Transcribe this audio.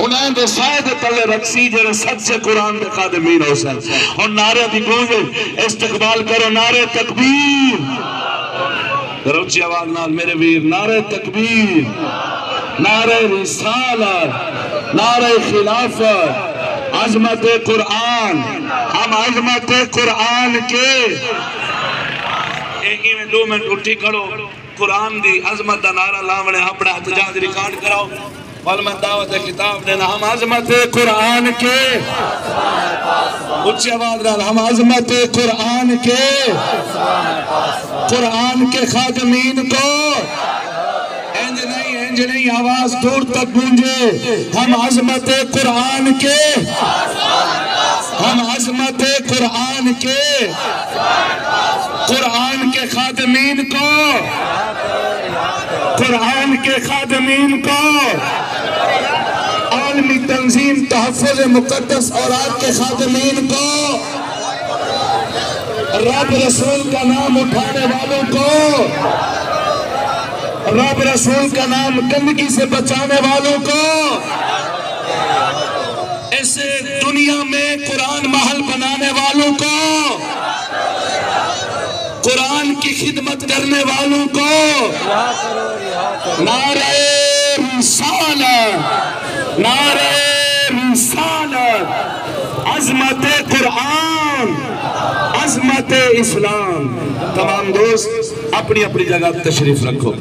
انہیں دے سائے دے تلے رکسی جرے سچے قرآن دے خادمین ہو سن اور نعرے دی گونجے استقبال کرو نعرے تکبیر روچی آواز نال میرے ویر نعرے تکبیر نعرے رسالت نعرے خلافت عظمت قرآن ہم عظمت قرآن کے ایک ہی میں 2 منٹ اٹھی کھڑو قرآن دی عظمت دا نعرہ لاونے اپنے احتجاج ریکارڈ کراؤ اور میں دعوت کتاب دینا ہم عظمت قرآن کے اچھی آواز نال ہم عظمت قرآن کے خادمین کو انج نہیں آواز دور تک گونجے ہم عظمت قرآن کے قرآن کے خادمین کو عالمی تنظیم تحفظ مقدس اوراد کے خادمین کو رب رسول کا نام اٹھانے والوں کو رب رسول کا نام گندگی سے بچانے والوں کو ایسے دنیا میں قرآن محل بنانے والوں کو قرآن کی خدمت کرنے والوں کو نعرہ رسالت عظمت قرآن عظمت اسلام تمام دوست اپنی اپنی جگہ تشریف رکھو